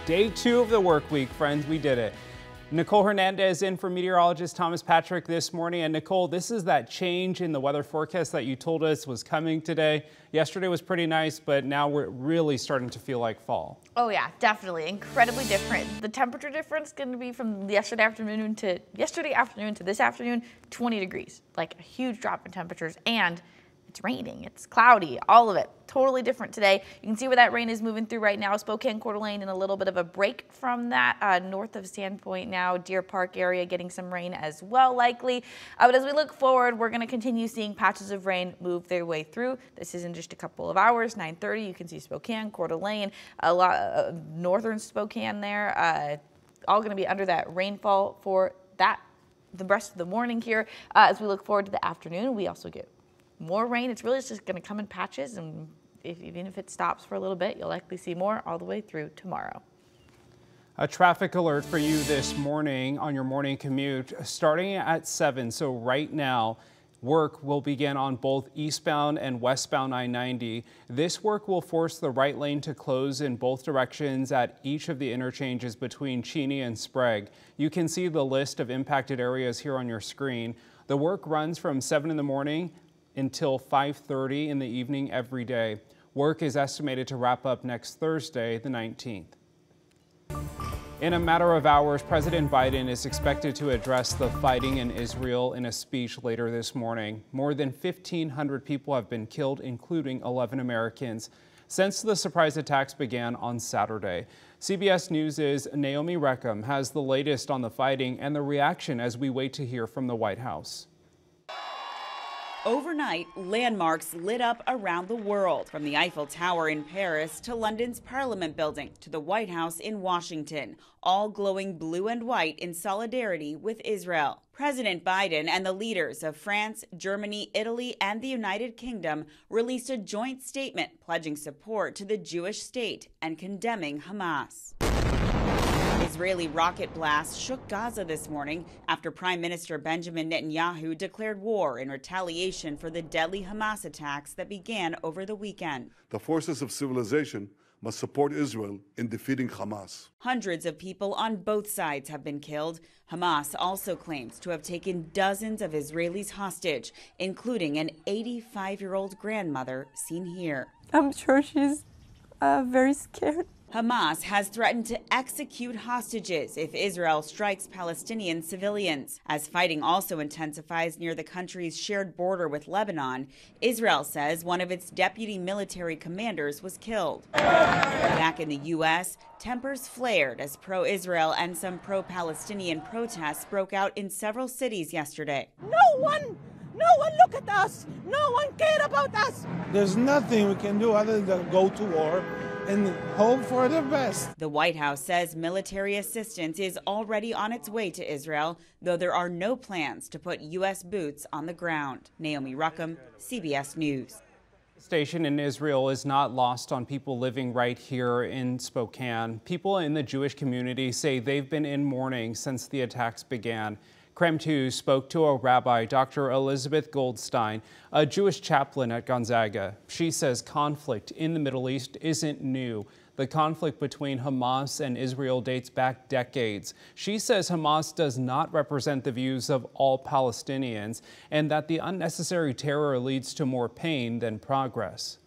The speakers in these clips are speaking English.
Day 2 of the work week, friends. We did it. Nicole Hernandez in for meteorologist Thomas Patrick this morning. And Nicole, this is that change in the weather forecast that you told us was coming today. Yesterday was pretty nice, but now we're really starting to feel like fall. Oh yeah, definitely. Incredibly different. The temperature difference is going to be from yesterday afternoon to this afternoon, 20 degrees. Like a huge drop in temperatures, and it's raining, it's cloudy, all of it. Totally different today. You can see where that rain is moving through right now. Spokane, Coeur d'Alene, and a little bit of a break from that north of Sandpoint now. Deer Park area getting some rain as well, likely. But as we look forward, we're going to continue seeing patches of rain move their way through. This is in just a couple of hours, 9:30. You can see Spokane, Coeur d'Alene, a lot of northern Spokane there, all going to be under that rainfall for the rest of the morning here. As we look forward to the afternoon, we also get more rain. It's really just going to come in patches, and even if it stops for a little bit, you'll likely see more all the way through tomorrow. A traffic alert for you this morning on your morning commute starting at 7. So right now, work will begin on both eastbound and westbound I-90. This work will force the right lane to close in both directions at each of the interchanges between Cheney and Sprague. You can see the list of impacted areas here on your screen. The work runs from 7 in the morning until 5:30 in the evening every day. Work is estimated to wrap up next Thursday, the 19th. In a matter of hours, President Biden is expected to address the fighting in Israel in a speech later this morning. More than 1,500 people have been killed, including 11 Americans, since the surprise attacks began on Saturday. CBS News' Naomi Reckham has the latest on the fighting and the reaction as we wait to hear from the White House. Overnight, landmarks lit up around the world, from the Eiffel Tower in Paris to London's Parliament building to the White House in Washington, all glowing blue and white in solidarity with Israel. President Biden and the leaders of France, Germany, Italy, and the United Kingdom released a joint statement pledging support to the Jewish state and condemning Hamas. Israeli rocket blasts shook Gaza this morning after Prime Minister Benjamin Netanyahu declared war in retaliation for the deadly Hamas attacks that began over the weekend. The forces of civilization must support Israel in defeating Hamas. Hundreds of people on both sides have been killed. Hamas also claims to have taken dozens of Israelis hostage, including an 85-year-old grandmother seen here. I'm sure she's very scared. Hamas has threatened to execute hostages if Israel strikes Palestinian civilians. As fighting also intensifies near the country's shared border with Lebanon, Israel says one of its deputy military commanders was killed. Back in the U.S., tempers flared as pro-Israel and some pro-Palestinian protests broke out in several cities yesterday. No one look at us. No one cared about us. There's nothing we can do other than go to war and hope for the best. The White House says military assistance is already on its way to Israel, though there are no plans to put U.S. boots on the ground. Naomi Reckham, CBS News. The station in Israel is not lost on people living right here in Spokane. People in the Jewish community say they've been in mourning since the attacks began. KREM 2 spoke to a rabbi, Dr. Elizabeth Goldstein, a Jewish chaplain at Gonzaga. She says conflict in the Middle East isn't new. The conflict between Hamas and Israel dates back decades. She says Hamas does not represent the views of all Palestinians and that the unnecessary terror leads to more pain than progress.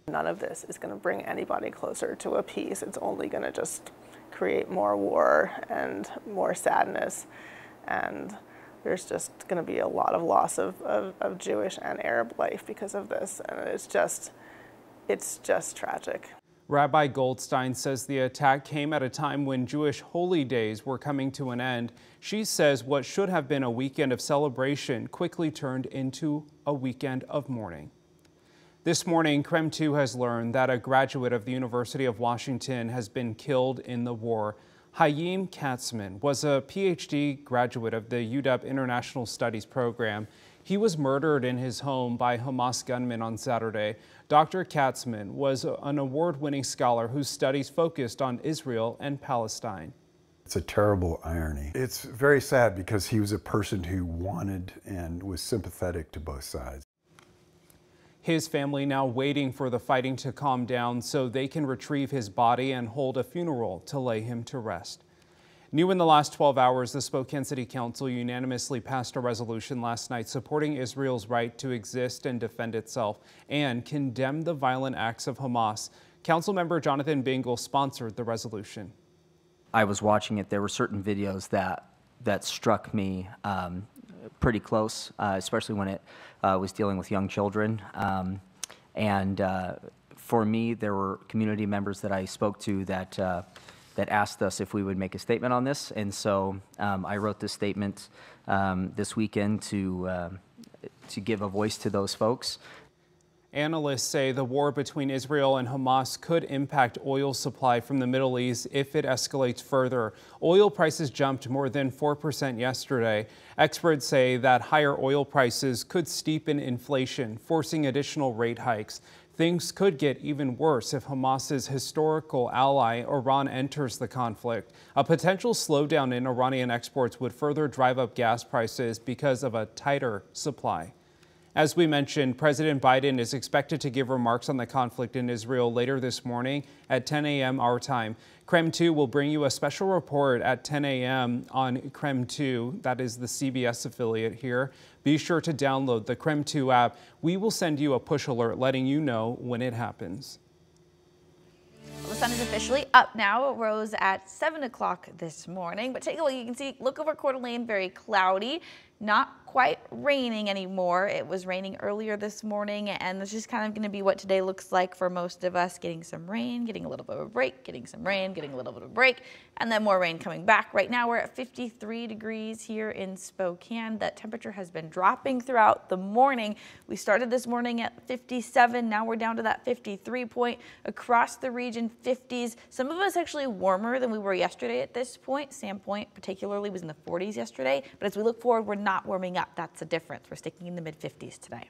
None of this is going to bring anybody closer to a peace. It's only going to just create more war and more sadness. And there's just going to be a lot of loss of Jewish and Arab life because of this. And it's just tragic. Rabbi Goldstein says the attack came at a time when Jewish holy days were coming to an end. She says what should have been a weekend of celebration quickly turned into a weekend of mourning. This morning, KREM 2 has learned that a graduate of the University of Washington has been killed in the war. Hayim Katzman was a PhD graduate of the UW International Studies program. He was murdered in his home by Hamas gunmen on Saturday. Dr. Katzman was an award-winning scholar whose studies focused on Israel and Palestine. It's a terrible irony. It's very sad because he was a person who wanted and was sympathetic to both sides. His family now waiting for the fighting to calm down so they can retrieve his body and hold a funeral to lay him to rest. New in the last 12 hours, the Spokane City Council unanimously passed a resolution last night supporting Israel's right to exist and defend itself and condemn the violent acts of Hamas. Councilmember Jonathan Bingle sponsored the resolution. I was watching it. There were certain videos that struck me pretty close, especially when it was dealing with young children. For me, there were community members that I spoke to that asked us if we would make a statement on this, and so I wrote this statement this weekend to give a voice to those folks. Analysts say the war between Israel and Hamas could impact oil supply from the Middle East if it escalates further. Oil prices jumped more than 4% yesterday. Experts say that higher oil prices could steepen inflation, forcing additional rate hikes. Things could get even worse if Hamas's historical ally, Iran, enters the conflict. A potential slowdown in Iranian exports would further drive up gas prices because of a tighter supply. As we mentioned, President Biden is expected to give remarks on the conflict in Israel later this morning at 10 a.m. our time. KREM 2 will bring you a special report at 10 a.m. on KREM 2. That is the CBS affiliate here. Be sure to download the KREM 2 app. We will send you a push alert letting you know when it happens. Well, the sun is officially up now. It rose at 7 o'clock this morning. But take a look. You can see, look over Coeur d'Alene, very cloudy. Not quite raining anymore. It was raining earlier this morning, and it's just kind of going to be what today looks like for most of us. Getting some rain, getting a little bit of a break, getting some rain, getting a little bit of a break, and then more rain coming back. Right now we're at 53 degrees here in Spokane. That temperature has been dropping throughout the morning. We started this morning at 57. Now we're down to that 53 point. Across the region, 50s. Some of us actually warmer than we were yesterday at this point. Sandpoint particularly was in the 40s yesterday. But as we look forward, we're not warming up. That's the difference. We're sticking in the mid-50s today.